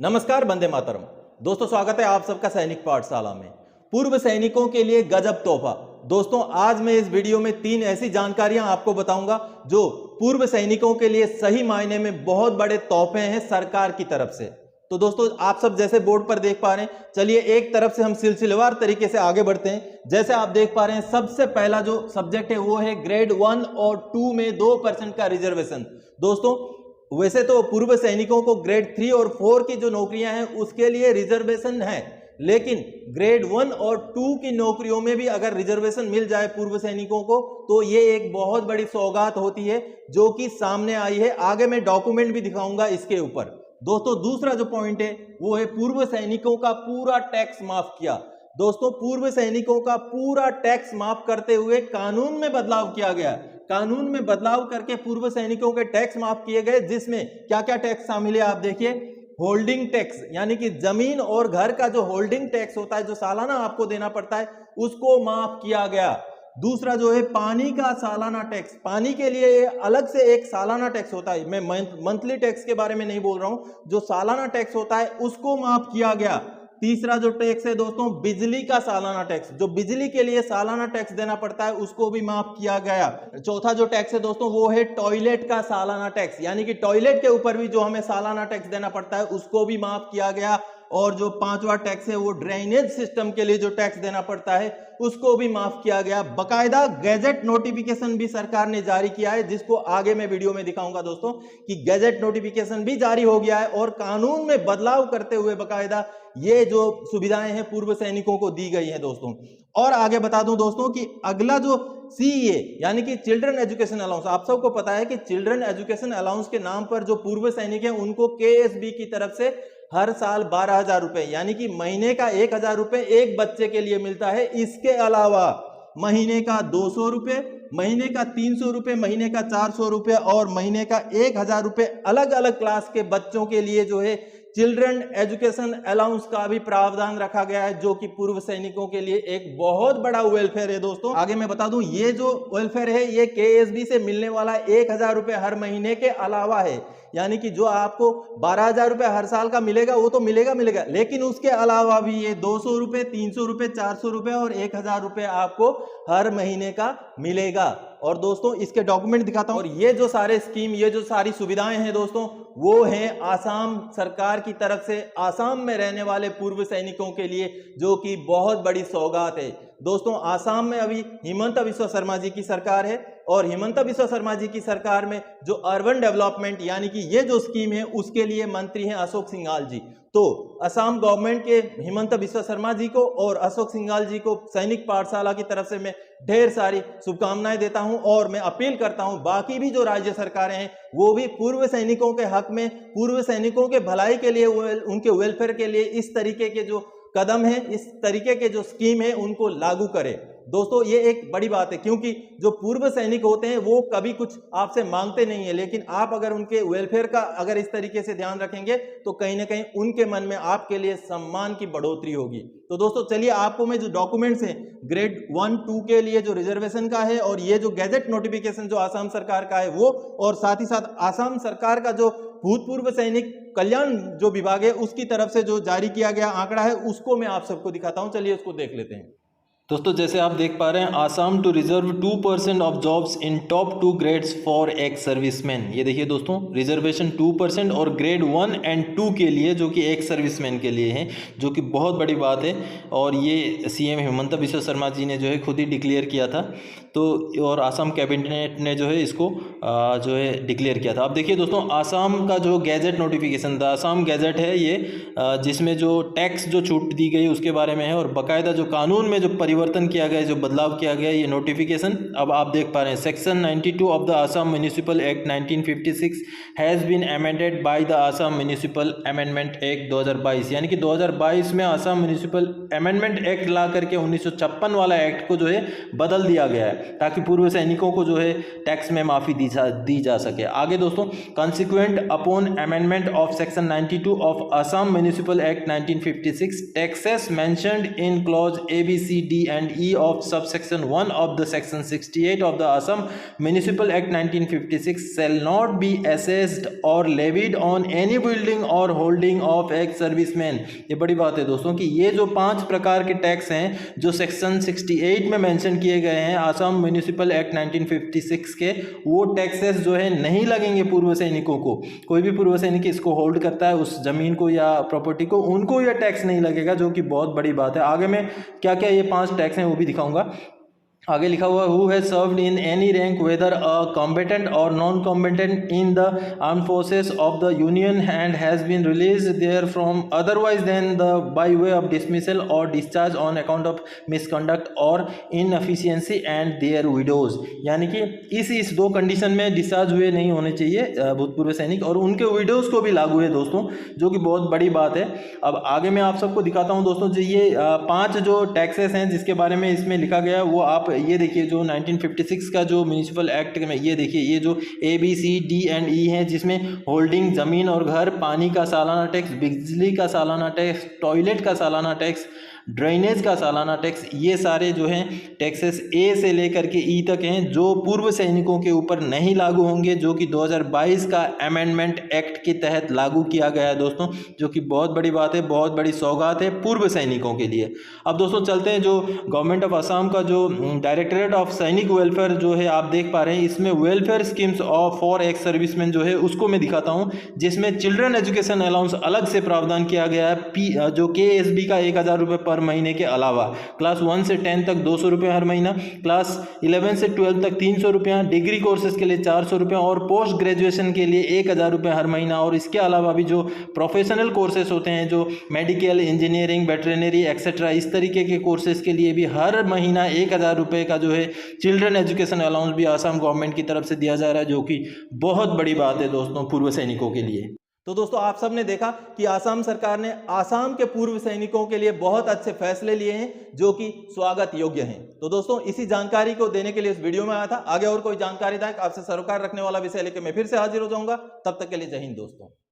नमस्कार, वंदे मातरम। दोस्तों, स्वागत है आप सबका सैनिक पाठशाला में। पूर्व सैनिकों के लिए गजब तोहफा। दोस्तों, आज मैं इस वीडियो में 3 ऐसी जानकारियां आपको बताऊंगा जो पूर्व सैनिकों के लिए सही मायने में बहुत बड़े तोहफे हैं सरकार की तरफ से। तो दोस्तों, आप सब जैसे बोर्ड पर देख पा रहे हैं, चलिए एक तरफ से हम सिलसिलेवार तरीके से आगे बढ़ते हैं। जैसे आप देख पा रहे हैं, सबसे पहला जो सब्जेक्ट है वो है ग्रेड 1 और 2 में 2% का रिजर्वेशन। दोस्तों, वैसे तो पूर्व सैनिकों को ग्रेड 3 और 4 की जो नौकरियां हैं उसके लिए रिजर्वेशन है, लेकिन ग्रेड 1 और 2 की नौकरियों में भी अगर रिजर्वेशन मिल जाए पूर्व सैनिकों को तो ये एक बहुत बड़ी सौगात होती है जो कि सामने आई है। आगे मैं डॉक्यूमेंट भी दिखाऊंगा इसके ऊपर। दोस्तों, दूसरा जो पॉइंट है वो है पूर्व सैनिकों का पूरा टैक्स माफ किया। दोस्तों, पूर्व सैनिकों का पूरा टैक्स माफ करते हुए कानून में बदलाव किया गया। कानून में बदलाव करके पूर्व सैनिकों के टैक्स माफ किए गए, जिसमें क्या क्या टैक्स शामिल है आप देखिए। होल्डिंग टैक्स, यानी कि जमीन और घर का जो होल्डिंग टैक्स होता है, जो सालाना आपको देना पड़ता है, उसको माफ किया गया। दूसरा जो है पानी का सालाना टैक्स, पानी के लिए अलग से एक सालाना टैक्स होता है। मैं मंथली टैक्स के बारे में नहीं बोल रहा हूं, जो सालाना टैक्स होता है उसको माफ किया गया। तीसरा जो टैक्स है दोस्तों, बिजली का सालाना टैक्स, जो बिजली के लिए सालाना टैक्स देना पड़ता है उसको भी माफ किया गया। चौथा जो टैक्स है दोस्तों वो है टॉयलेट का सालाना टैक्स, यानी कि टॉयलेट के ऊपर भी जो हमें सालाना टैक्स देना पड़ता है उसको भी माफ किया गया। और जो पांचवा टैक्स है वो ड्रेनेज सिस्टम के लिए जो टैक्स देना पड़ता है उसको भी माफ किया गया। बकायदा गैजेट नोटिफिकेशन भी सरकार ने जारी किया है, जिसको आगे मैं वीडियो में दिखाऊंगा दोस्तों कि गैजेट नोटिफिकेशन भी जारी हो गया है और कानून में बदलाव करते हुए बकायदा ये जो सुविधाएं हैं पूर्व सैनिकों को दी गई हैं दोस्तों। और आगे बता दूं दोस्तों कि अगला जो CEA यानी कि चिल्ड्रन एजुकेशन अलाउंस, आप सबको पता है कि चिल्ड्रन एजुकेशन अलाउंस के नाम पर जो पूर्व सैनिक हैं उनको KSB की तरफ से हर साल 12,000 रुपए, यानी कि महीने का 1,000 रुपए एक बच्चे के लिए मिलता है। इसके अलावा महीने का 200 रुपए, महीने का 300 रुपए, महीने का 400 रुपए और महीने का 1,000 रुपए अलग अलग क्लास के बच्चों के लिए जो है चिल्ड्रन एजुकेशन अलाउंस का भी प्रावधान रखा गया है, जो कि पूर्व सैनिकों के लिए एक बहुत बड़ा वेलफेयर है दोस्तों। आगे मैं बता दूं, ये जो वेलफेयर है ये KSB से मिलने वाला 1,000 रुपए हर महीने के अलावा है, यानी कि जो आपको 12,000 रुपए हर साल का मिलेगा वो तो मिलेगा, लेकिन उसके अलावा भी ये 200 रुपए, 300 रुपए, 400 रुपए और 1,000 रुपए आपको हर महीने का मिलेगा। और दोस्तों, इसके डॉक्यूमेंट दिखाता हूं। और ये जो सारे स्कीम, ये जो सारी सुविधाएं हैं दोस्तों, वो हैं आसाम सरकार की तरफ से आसाम में रहने वाले पूर्व सैनिकों के लिए, जो कि बहुत बड़ी सौगात है दोस्तों। आसाम में अभी हिमंता बिस्वा शर्मा जी की सरकार है और हिमंता बिस्वा शर्मा जी की सरकार में जो अर्बन डेवलपमेंट यानी कि ये जो स्कीम है उसके लिए मंत्री हैं अशोक सिंघाल जी। तो असम गवर्नमेंट के हिमंता बिस्वा शर्मा जी को और अशोक सिंघाल जी को सैनिक पाठशाला की तरफ से मैं ढेर सारी शुभकामनाएं देता हूं और मैं अपील करता हूं बाकी भी जो राज्य सरकारें हैं वो भी पूर्व सैनिकों के हक में, पूर्व सैनिकों के भलाई के लिए, उनके वेलफेयर के लिए इस तरीके के जो कदम है, इस तरीके के जो स्कीम है उनको लागू करें। दोस्तों, ये एक बड़ी बात है क्योंकि जो पूर्व सैनिक होते हैं वो कभी कुछ आपसे मांगते नहीं है, लेकिन आप अगर उनके वेलफेयर का अगर इस तरीके से ध्यान रखेंगे तो कहीं ना कहीं उनके मन में आपके लिए सम्मान की बढ़ोतरी होगी। तो दोस्तों, चलिए आपको मैं जो डॉक्यूमेंट्स हैं ग्रेड 1, 2 के लिए जो रिजर्वेशन का है और ये जो गैजेट नोटिफिकेशन जो आसाम सरकार का है वो, और साथ ही साथ आसाम सरकार का जो भूतपूर्व सैनिक कल्याण जो विभाग है उसकी तरफ से जो जारी किया गया आंकड़ा है उसको मैं आप सबको दिखाता हूं। चलिए उसको देख लेते हैं। दोस्तों, जैसे आप देख पा रहे हैं, Assam to reserve 2% of jobs in top 2 grades for ex servicemen. ये देखिए दोस्तों, रिजर्वेशन 2% और ग्रेड 1 और 2 के लिए, जो कि एक्स सर्विसमैन के लिए है, जो कि बहुत बड़ी बात है। और ये CM हिमंता बिस्वा शर्मा जी ने जो है खुद ही डिक्लेयर किया था, तो और आसाम कैबिनेट ने जो है इसको जो है डिक्लेयर किया था। अब देखिए दोस्तों, आसाम का जो गैजेट नोटिफिकेशन था, आसाम गैजेट है ये, जिसमें जो टैक्स जो छूट दी गई उसके बारे में है और बाकायदा जो कानून में जो परिवर्तन किया गया, जो बदलाव किया गया, ये नोटिफिकेशन अब आप देख पा रहे हैं। Section 92 of the Assam municipal act 1956 has been amended by the Assam municipal amendment act 2022, यानी कि 2022 में आसाम म्यूनिसिपल अमेंडमेंट एक्ट ला करके 1956 वाला एक्ट को जो है बदल दिया गया है ताकि पूर्व सैनिकों को जो है टैक्स में माफ़ी दी जा सके। आगे दोस्तों, consequent upon amendment of section 92 of Assam municipal act 1956 taxes mentioned in clause A, B, C, D and E of subsection 1 of the section 68 of the Assam Municipal Act 1956 shall not be assessed or levied on any building or holding of ex serviceman। ये बड़ी बात है दोस्तों कि ये जो 5 प्रकार के टैक्स हैं जो सेक्शन 68 में मेंशन किए गए हैं आसाम म्यूनिसिपल एक्ट 1956 के, वो टैक्सेस जो है नहीं लगेंगे पूर्व सैनिकों को। कोई भी पूर्व सैनिक इसको होल्ड करता है उस जमीन को या प्रॉपर्टी को, उनको यह टैक्स नहीं लगेगा, जो कि बहुत बड़ी बात है। आगे में क्या क्या ये 5 टैक्स हैं वो भी दिखाऊंगा। आगे लिखा हुआ who has served in any rank whether a combatant और non combatant in the armed forces of the union and has been released there from otherwise than the by way of dismissal और discharge on account of misconduct और inefficiency and their widows. यानी कि इस 2 condition में discharge हुए नहीं होने चाहिए भूतपूर्व सैनिक, और उनके विडोज को भी लागू है दोस्तों, जो कि बहुत बड़ी बात है। अब आगे मैं आप सबको दिखाता हूँ दोस्तों, जो ये 5 जो टैक्सेस हैं जिसके बारे में इसमें लिखा गया है वो आप ये देखिए जो 1956 का जो म्यूनिसिपल एक्ट में ये देखिए ये जो ABCD एंड E हैं, जिसमें होल्डिंग, ज़मीन और घर, पानी का सालाना टैक्स, बिजली का सालाना टैक्स, टॉयलेट का सालाना टैक्स, ड्रेनेज का सालाना टैक्स, ये सारे जो हैं टैक्सेस A से लेकर के E तक हैं जो पूर्व सैनिकों के ऊपर नहीं लागू होंगे, जो कि 2022 का अमेंडमेंट एक्ट के तहत लागू किया गया है दोस्तों, जो कि बहुत बड़ी बात है, बहुत बड़ी सौगात है पूर्व सैनिकों के लिए। अब दोस्तों चलते हैं जो गवर्नमेंट ऑफ असम का जो डायरेक्टरेट ऑफ सैनिक वेलफेयर जो है आप देख पा रहे हैं, इसमें welfare schemes of for ex serviceman जो है उसको मैं दिखाता हूँ, जिसमें चिल्ड्रन एजुकेशन अलाउंस अलग से प्रावधान किया गया है, जो KSB का 1000 रुपये पर महीने के अलावा, क्लास 1 से 10 तक 200 रुपये हर महीना, क्लास 11 से 12 तक 300 रुपये, डिग्री कोर्सेज के लिए 400 रुपये और पोस्ट ग्रेजुएशन के लिए 1000 रुपये हर महीना। और इसके अलावा भी जो प्रोफेशनल कोर्सेज होते हैं, जो मेडिकल, इंजीनियरिंग, वेटरनरी एक्सेट्रा, इस तरीके के कोर्सेज के लिए भी हर महीना 1000 रुपये का जो है चिल्ड्रन एजुकेशन अलाउंस भी आसाम गवर्नमेंट की तरफ से दिया जा रहा है, जो कि बहुत बड़ी बात है दोस्तों पूर्व सैनिकों के लिए। तो दोस्तों आप सबने देखा कि आसाम सरकार ने आसाम के पूर्व सैनिकों के लिए बहुत अच्छे फैसले लिए हैं जो कि स्वागत योग्य हैं। तो दोस्तों इसी जानकारी को देने के लिए इस वीडियो में आया था। आगे और कोई जानकारीदायक आपसे सरोकार रखने वाला विषय लेकर मैं फिर से हाजिर हो जाऊंगा। तब तक के लिए जय हिंद दोस्तों।